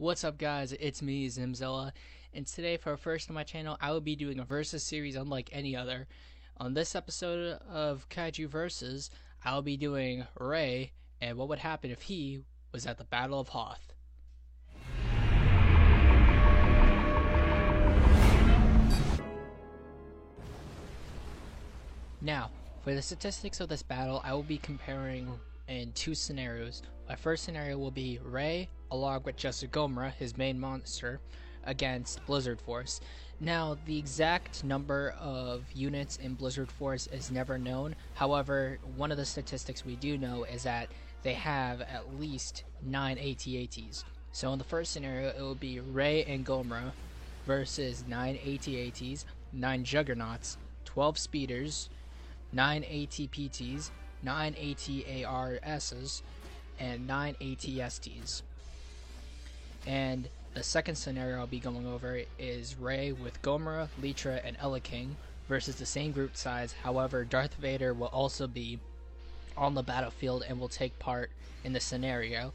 What's up guys, it's me, Zimzilla, and today for our first on my channel, I will be doing a Versus series unlike any other. On this episode of Kaiju Versus, I will be doing Ray and what would happen if he was at the Battle of Hoth. Now, for the statistics of this battle, I will be comparing in two scenarios. My first scenario will be Ray, along with Jester Gomra, his main monster, against Blizzard Force. Now, the exact number of units in Blizzard Force is never known. However, one of the statistics we do know is that they have at least 9 AT-ATs. So in the first scenario, it will be Ray and Gomra versus 9 AT-ATs, 9 Juggernauts, 12 Speeders, 9 AT-PTs, 9 AT-ARSs, and 9 AT-STs. And the second scenario I'll be going over is Ray with Gomra, Litra, and Eleking versus the same group size. However, Darth Vader will also be on the battlefield and will take part in the scenario.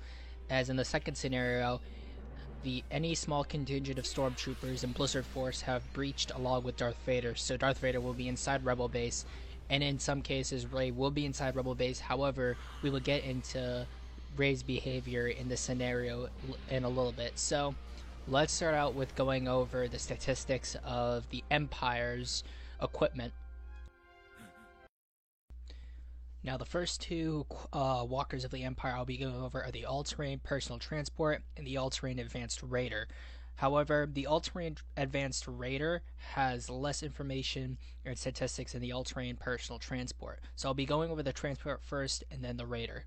As in the second scenario, any small contingent of stormtroopers in Blizzard Force have breached along with Darth Vader, so Darth Vader will be inside Rebel Base, and in some cases Ray will be inside Rebel Base. However, we will get into Ray's behavior in this scenario in a little bit. So let's start out with going over the statistics of the Empire's equipment. Now, the first two walkers of the Empire I'll be going over are the All-Terrain Personal Transport and the All-Terrain Advanced Raider. However, the All-Terrain Advanced Raider has less information and statistics than the All-Terrain Personal Transport. So I'll be going over the Transport first and then the Raider.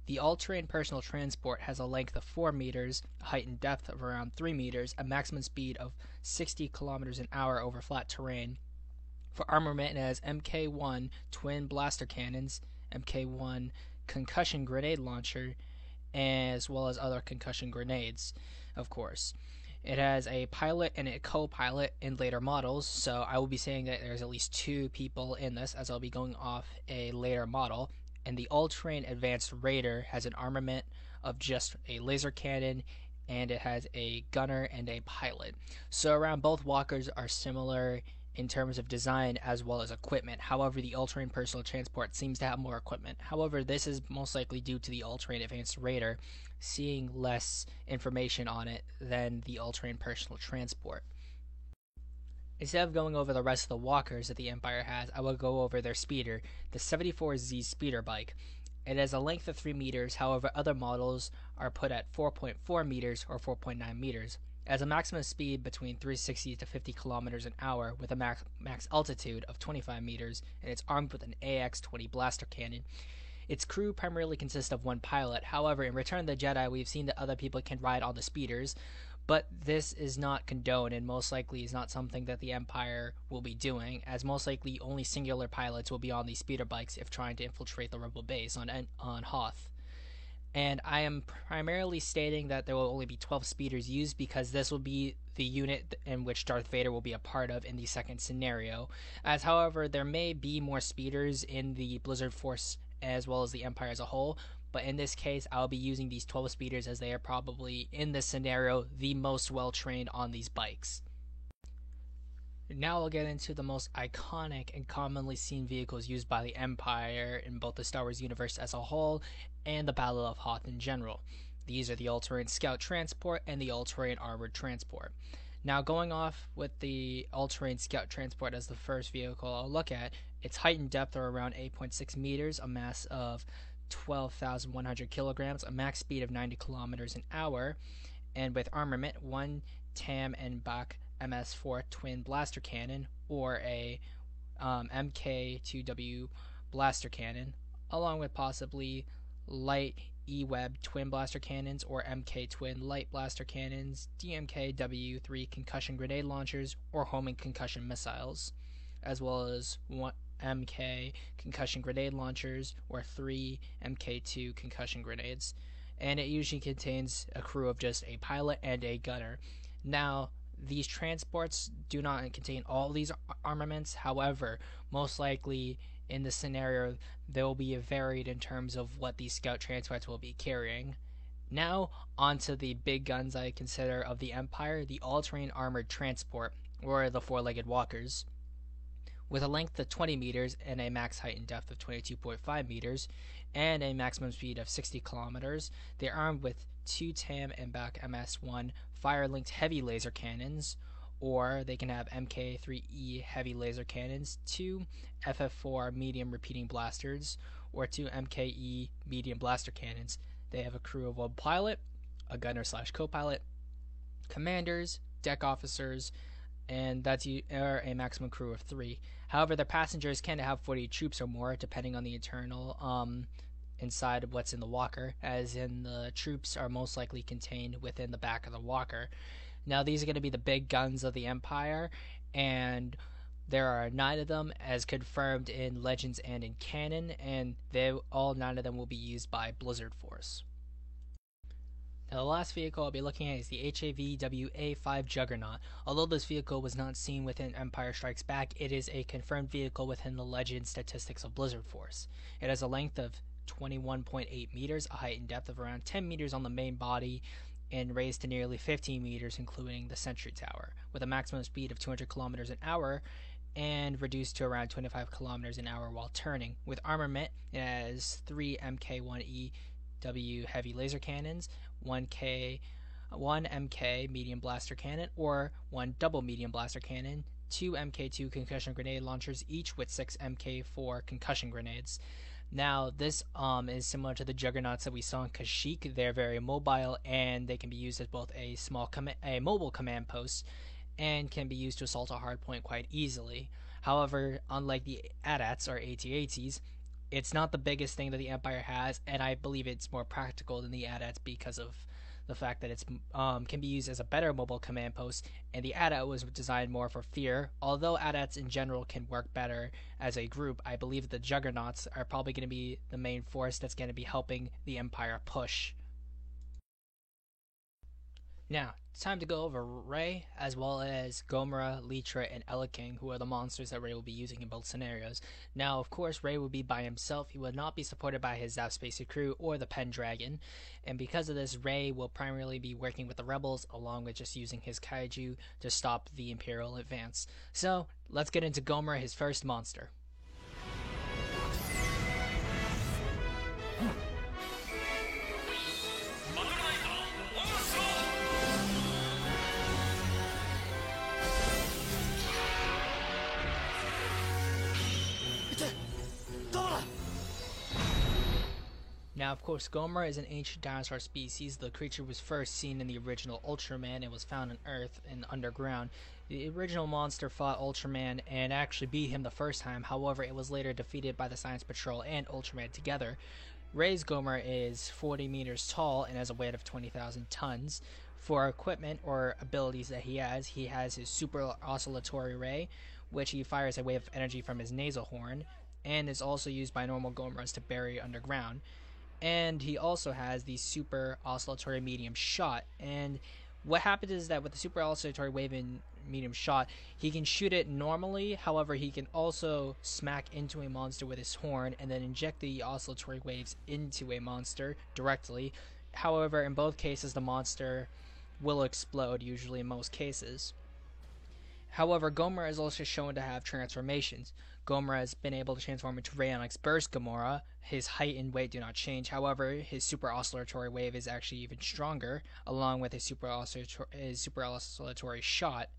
The All-Terrain Personal Transport has a length of 4 meters, a height and depth of around 3 meters, a maximum speed of 60 kilometers an hour over flat terrain. For armament, it has Mk1 twin blaster cannons, Mk1 concussion grenade launcher, as well as other concussion grenades, of course. It has a pilot and a co-pilot in later models, so I will be saying that there's at least 2 people in this, as I'll be going off a later model. And the All-Terrain Advanced Raider has an armament of just a laser cannon, and it has a gunner and a pilot. So around both walkers are similar in terms of design as well as equipment. However, the All-Terrain Personal Transport seems to have more equipment. However, this is most likely due to the All-Terrain Advanced Raider seeing less information on it than the All-Terrain Personal Transport. Instead of going over the rest of the walkers that the Empire has, I will go over their speeder, the 74Z speeder bike. It has a length of 3 meters, however other models are put at 4.4 meters or 4.9 meters. It has a maximum speed between 360 to 50 kilometers an hour with a max altitude of 25 meters, and it's armed with an AX-20 blaster cannon. Its crew primarily consists of 1 pilot. However, in Return of the Jedi, we've seen that other people can ride on the speeders, but this is not condoned and most likely is not something that the Empire will be doing, as most likely only singular pilots will be on these speeder bikes if trying to infiltrate the Rebel base on Hoth. And I am primarily stating that there will only be 12 speeders used because this will be the unit in which Darth Vader will be a part of in the second scenario. As however, there may be more speeders in the Blizzard Force as well as the Empire as a whole, but in this case I'll be using these 12 speeders as they are probably, in this scenario, the most well trained on these bikes. Now I'll get into the most iconic and commonly seen vehicles used by the Empire in both the Star Wars universe as a whole and the Battle of Hoth in general. These are the All-Terrain Scout Transport and the All-Terrain Armored Transport. Now, going off with the All-Terrain Scout Transport as the first vehicle I'll look at, its height and depth are around 8.6 meters, a mass of 12,100 kilograms, a max speed of 90 kilometers an hour, and with armament, 1 Tam and Bach MS4 twin blaster cannon or a Mk2W blaster cannon, along with possibly light E-Web twin blaster cannons or Mk twin light blaster cannons, DMK-W3 concussion grenade launchers, or homing concussion missiles, as well as 1 Mk concussion grenade launchers or 3 Mk2 concussion grenades. And it usually contains a crew of just a pilot and a gunner. Now, these transports do not contain all these armaments. However, most likely in the scenario, they will be varied in terms of what these scout transports will be carrying. Now, onto the big guns I consider of the Empire, the all-terrain armored transport, or the four-legged walkers. With a length of 20 meters and a max height and depth of 22.5 meters and a maximum speed of 60 kilometers, they're armed with two TAM and back MS-1 fire-linked heavy laser cannons, or they can have MK3E heavy laser cannons, two FF4 medium repeating blasters, or two MKE medium blaster cannons. They have a crew of one pilot, a gunner slash co-pilot, commanders, deck officers, and that's a maximum crew of 3. However, their passengers can have 40 troops or more, depending on the internal inside of what's in the walker, as in the troops are most likely contained within the back of the walker. Now, these are going to be the big guns of the Empire, and there are 9 of them, as confirmed in Legends and in canon, and all 9 of them will be used by Blizzard Force. Now, the last vehicle I'll be looking at is the HAVW-A5 Juggernaut. Although this vehicle was not seen within Empire Strikes Back, it is a confirmed vehicle within the Legend statistics of Blizzard Force. It has a length of 21.8 meters, a height and depth of around 10 meters on the main body, and raised to nearly 15 meters, including the Sentry Tower, with a maximum speed of 200 kilometers an hour and reduced to around 25 kilometers an hour while turning. With armament, it has 3 MK1E W heavy laser cannons, 1 MK medium blaster cannon, or 1 double medium blaster cannon, 2 MK2 concussion grenade launchers, each with 6 MK4 concussion grenades. Now, this is similar to the juggernauts that we saw in Kashyyyk. They're very mobile, and they can be used as both a mobile command post, and can be used to assault a hardpoint quite easily. However, unlike the AT-ATs or AT-ATs, it's not the biggest thing that the Empire has, and I believe it's more practical than the AT-ATs because of the fact that it can be used as a better mobile command post, and the AT-AT was designed more for fear. Although AT-ATs in general can work better as a group, I believe the Juggernauts are probably going to be the main force that's going to be helping the Empire push. Now, it's time to go over Rey, as well as Gomra, Litra, and Eleking, who are the monsters that Rey will be using in both scenarios. Now, of course, Rey will be by himself. He will not be supported by his Zap Spacer crew or the Pendragon, and because of this, Rey will primarily be working with the Rebels, along with just using his Kaiju to stop the Imperial advance. So, let's get into Gomra, his first monster. Now, of course, Gomra is an ancient dinosaur species. The creature was first seen in the original Ultraman and was found on Earth and underground. The original monster fought Ultraman and actually beat him the first time. However, it was later defeated by the Science Patrol and Ultraman together. Rey's Gomra is 40 meters tall and has a weight of 20,000 tons. For equipment or abilities that he has his Super Oscillatory Ray, which he fires a wave of energy from his nasal horn, and is also used by normal Gomras to bury underground. And he also has the Super Oscillatory Medium Shot. And what happens is that with the Super Oscillatory Wave and Medium Shot, he can shoot it normally. However, he can also smack into a monster with his horn and then inject the oscillatory waves into a monster directly. However, in both cases, the monster will explode, usually in most cases. However, Gomra is also shown to have transformations. Gomra has been able to transform into Rayonix Burst Gamora. His height and weight do not change. However, his Super Oscillatory Wave is actually even stronger, along with his Super Oscillatory Shot.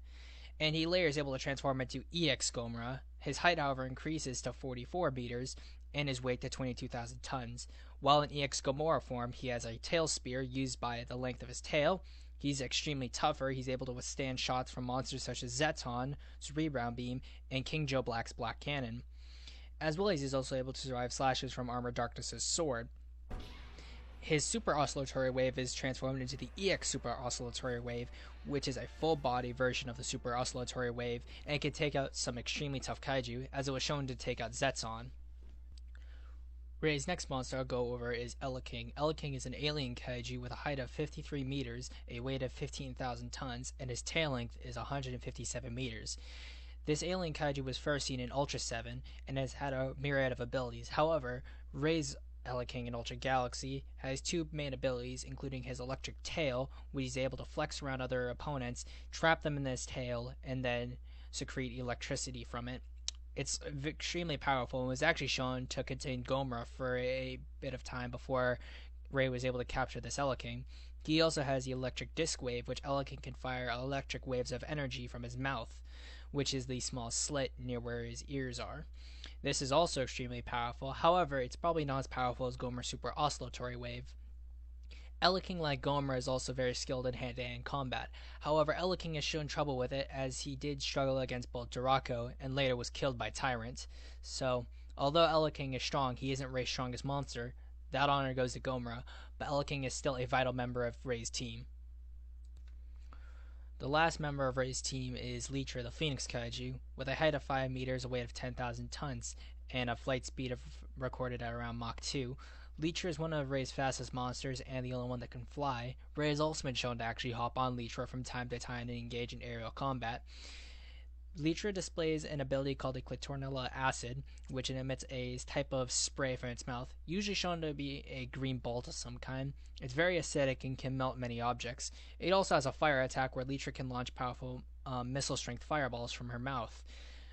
And he later is able to transform into EX Gomra. His height, however, increases to 44 meters, and his weight to 22,000 tons. While in EX Gamora form, he has a tail spear used by the length of his tail. He's extremely tougher. He's able to withstand shots from monsters such as Zeton, Cerebround Beam, and King Joe Black's Black Cannon. As well as he's also able to survive slashes from Armored Darkness's sword. His Super Oscillatory Wave is transformed into the EX Super Oscillatory Wave, which is a full-body version of the Super Oscillatory Wave, and can take out some extremely tough kaiju, as it was shown to take out Zeton. Rey's next monster I'll go over is Eleking. Eleking is an alien kaiju with a height of 53 meters, a weight of 15,000 tons, and his tail length is 157 meters. This alien kaiju was first seen in Ultra 7 and has had a myriad of abilities. However, Rey's Elekking in Ultra Galaxy, has two main abilities, including his Electric Tail, which he's able to flex around other opponents, trap them in this tail, and then secrete electricity from it. It's extremely powerful and was actually shown to contain Gomra for a bit of time before Ray was able to capture this Elekking. He also has the Electric Disc Wave, which Elekking can fire electric waves of energy from his mouth, which is the small slit near where his ears are. This is also extremely powerful, however, it's probably not as powerful as Gomer's Super Oscillatory Wave. Elekking, like Gomer, is also very skilled in hand-to-hand combat. However, Elekking has shown trouble with it, as he did struggle against both Duraco and later was killed by Tyrant. So, although Elekking is strong, he isn't Ray's strongest monster. That honor goes to Gomra, but Elekking is still a vital member of Ray's team. The last member of Ray's team is Leetra, the Phoenix Kaiju, with a height of 5 meters, a weight of 10,000 tons, and a flight speed recorded at around Mach 2. Leetra is one of Ray's fastest monsters and the only one that can fly. Ray has also been shown to actually hop on Leetra from time to time and engage in aerial combat. Leetra displays an ability called the Clitornella Acid, which emits a type of spray from its mouth, usually shown to be a green bolt of some kind. It's very acidic and can melt many objects. It also has a fire attack where Leetra can launch powerful missile-strength fireballs from her mouth,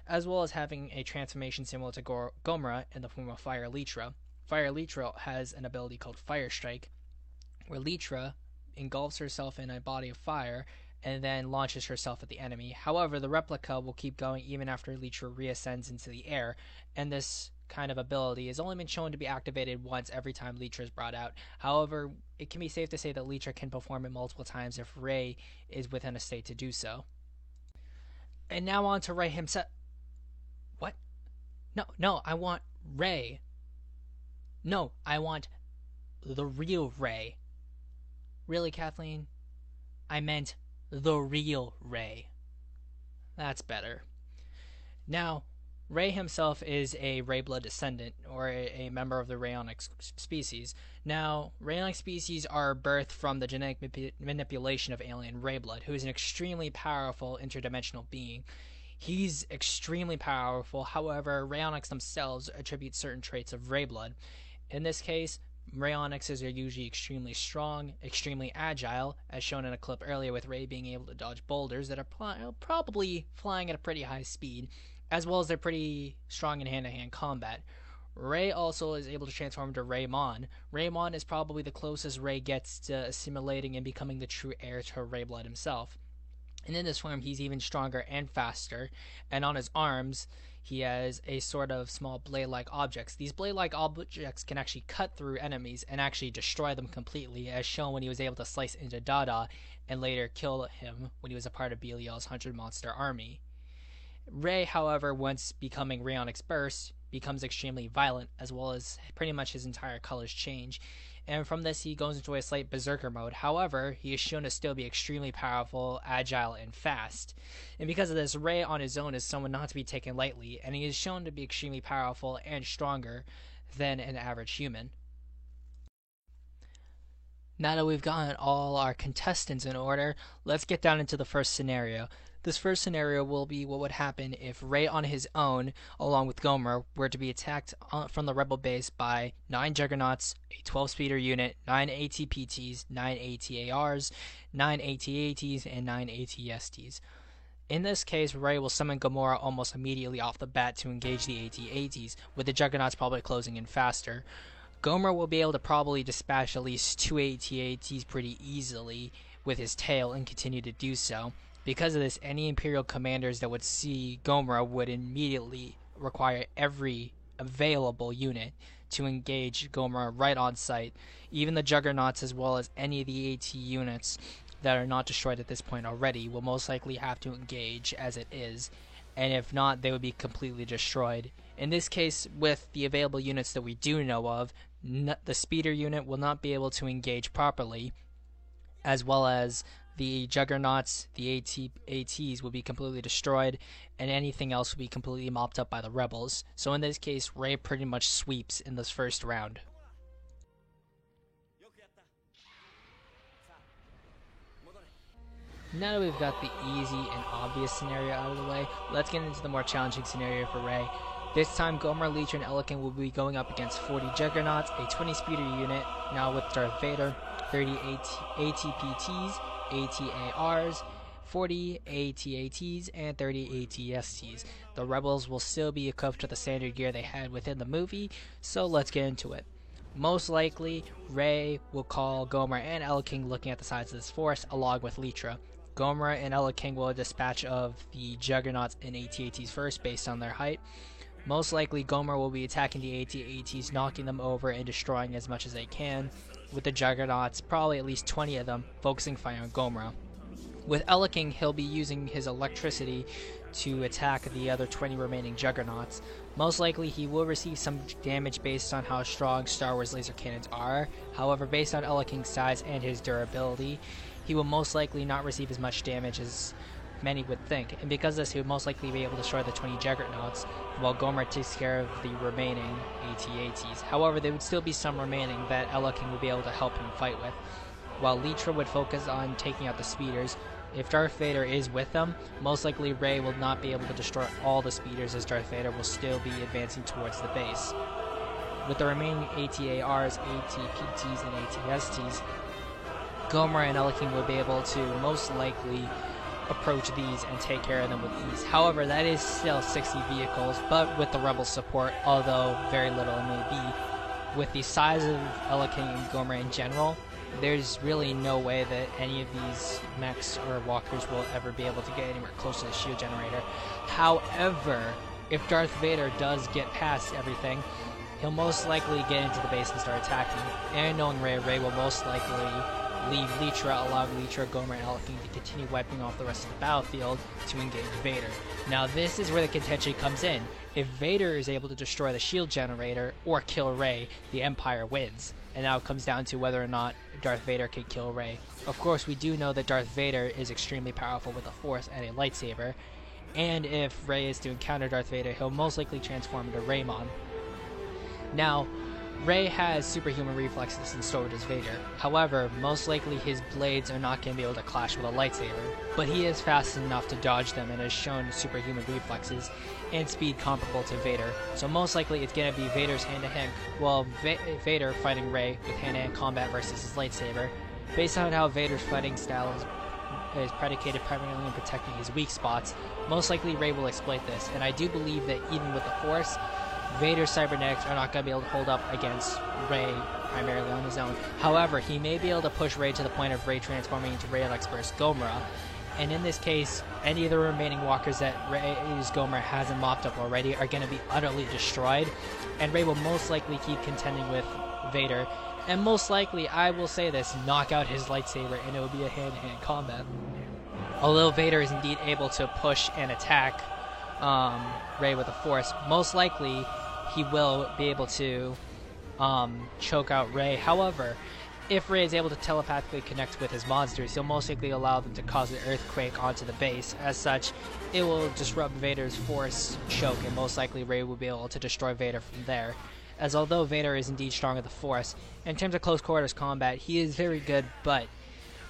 as well as having a transformation similar to Gomra in the form of Fire Leetra. Fire Leetra has an ability called Fire Strike, where Leetra engulfs herself in a body of fire and then launches herself at the enemy. However, the replica will keep going even after Leetra reascends into the air, and this kind of ability has only been shown to be activated once every time Leetra is brought out. However, it can be safe to say that Leetra can perform it multiple times if Ray is within a state to do so. And now on to Ray himself. What? No, I want Ray. No, I want the real Ray. Really, Kathleen? I meant the real Ray. That's better. Now, Ray himself is a Rayblood descendant, or a member of the Rayonic species. Now, Rayonic species are birthed from the genetic manipulation of alien Rayblood, who is an extremely powerful interdimensional being. He's extremely powerful, however, Rayonics themselves attribute certain traits of Rayblood. In this case, Rayonixes are usually extremely strong, extremely agile, as shown in a clip earlier with Ray being able to dodge boulders that are probably flying at a pretty high speed, as well as they're pretty strong in hand-to-hand combat. Ray also is able to transform into Raymon. Raymon is probably the closest Ray gets to assimilating and becoming the true heir to Rayblood himself. And in this form, he's even stronger and faster, and on his arms, he has a sort of small blade-like objects. These blade-like objects can actually cut through enemies and actually destroy them completely, as shown when he was able to slice into Dada and later kill him when he was a part of Belial's 100-monster army. Ray, however, once becoming Rayonics Burst, becomes extremely violent, as well as pretty much his entire colors change. And from this, he goes into a slight berserker mode. However, he is shown to still be extremely powerful, agile, and fast. And because of this, Ray on his own is someone not to be taken lightly, and he is shown to be extremely powerful and stronger than an average human. Now that we've gotten all our contestants in order, let's get down into the first scenario. This first scenario will be what would happen if Ray on his own, along with Gomer, were to be attacked from the Rebel base by 9 Juggernauts, a 12-speeder unit, 9 AT-PTs, 9 AT-ARs, 9 AT-ATs, and 9 AT-STs. In this case, Ray will summon Gamora almost immediately off the bat to engage the AT-ATs, with the Juggernauts probably closing in faster. Gomer will be able to probably dispatch at least 2 AT-ATs pretty easily with his tail and continue to do so. Because of this, any Imperial commanders that would see Gomer would immediately require every available unit to engage Gomer right on sight. Even the Juggernauts, as well as any of the AT units that are not destroyed at this point already, will most likely have to engage as it is, and if not, they would be completely destroyed. In this case, with the available units that we do know of, the speeder unit will not be able to engage properly, as well as the Juggernauts, the ATs will be completely destroyed, and anything else will be completely mopped up by the Rebels. So in this case, Ray pretty much sweeps in this first round. Now that we've got the easy and obvious scenario out of the way, let's get into the more challenging scenario for Ray. This time, Gomer, Leetra, and Eleking will be going up against 40 Juggernauts, a 20-speeder unit, now with Darth Vader, 30 ATPTs, ATARs, 40 ATATs, and 30 ATSTs. The Rebels will still be equipped with the standard gear they had within the movie, so let's get into it. Most likely, Rey will call Gomer and Eleking looking at the sides of this force, along with Leetra. Gomer and Eleking will dispatch of the Juggernauts and AT-ATs first, based on their height. Most likely, Gomer will be attacking the AT-ATs, knocking them over and destroying as much as they can, with the Juggernauts, probably at least 20 of them, focusing fire on Gomer. With Eleking, he'll be using his electricity to attack the other 20 remaining Juggernauts. Most likely, he will receive some damage based on how strong Star Wars laser cannons are. However, based on Eleking's size and his durability, he will most likely not receive as much damage as many would think, and because of this, he would most likely be able to destroy the 20 Juggernauts, while Gomer takes care of the remaining AT-ATs. However, there would still be some remaining that Eleking would be able to help him fight with, while Leetra would focus on taking out the speeders. If Darth Vader is with them, most likely Rey will not be able to destroy all the speeders, as Darth Vader will still be advancing towards the base. With the remaining ATARs, ATPTs, and ATSTs, Gomer and Eleking will be able to most likely approach these and take care of them with ease. However, that is still 60 vehicles, but with the Rebel support, although very little it may be. With the size of Eleking and Gomer in general, there's really no way that any of these mechs or walkers will ever be able to get anywhere close to the shield generator. However, if Darth Vader does get past everything, he'll most likely get into the base and start attacking. And knowing Rey will most likely leave Leetra, allowing Leetra, Gomer, and Eleking to continue wiping off the rest of the battlefield to engage Vader. Now this is where the contention comes in. If Vader is able to destroy the shield generator or kill Rey, the Empire wins. And now it comes down to whether or not Darth Vader can kill Rey. Of course, we do know that Darth Vader is extremely powerful with a Force and a lightsaber, and if Rey is to encounter Darth Vader, he'll most likely transform into Raymon. Now, Rey has superhuman reflexes, and so does Vader. However, most likely his blades are not going to be able to clash with a lightsaber, but he is fast enough to dodge them and has shown superhuman reflexes and speed comparable to Vader. So most likely it's going to be Vader's hand-to-hand, while Vader fighting Rey with hand-to-hand combat versus his lightsaber. Based on how Vader's fighting style is predicated primarily on protecting his weak spots, most likely Rey will exploit this, and I do believe that even with the Force, Vader's cybernetics are not going to be able to hold up against Rey primarily on his own. However, he may be able to push Rey to the point of Rey transforming into Rey-like burst Gomera, and in this case, any of the remaining walkers that Rey's Gomer hasn't mopped up already are going to be utterly destroyed, and Rey will most likely keep contending with Vader, and most likely, I will say this, knock out his lightsaber, and it will be a hand-to-hand combat. Although Vader is indeed able to push and attack Rey with the Force, most likely he will be able to choke out Rey. However, if Rey is able to telepathically connect with his monsters, he'll most likely allow them to cause an earthquake onto the base. As such, it will disrupt Vader's Force choke, and most likely Rey will be able to destroy Vader from there. As although Vader is indeed strong with the Force, in terms of close quarters combat, he is very good, but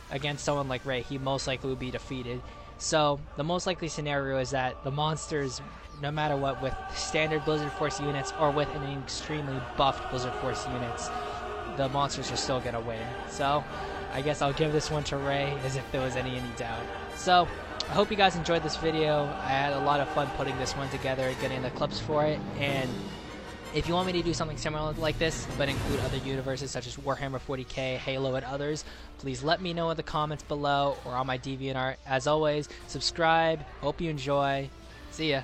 against someone like Rey, he most likely will be defeated. So, the most likely scenario is that the monsters, no matter what, with standard Blizzard Force units or with an extremely buffed Blizzard Force units, the monsters are still going to win. So, I guess I'll give this one to Rey as if there was any doubt. So, I hope you guys enjoyed this video. I had a lot of fun putting this one together and getting the clips for it, and if you want me to do something similar like this, but include other universes such as Warhammer 40k, Halo, and others, please let me know in the comments below or on my DeviantArt. As always, subscribe. Hope you enjoy. See ya.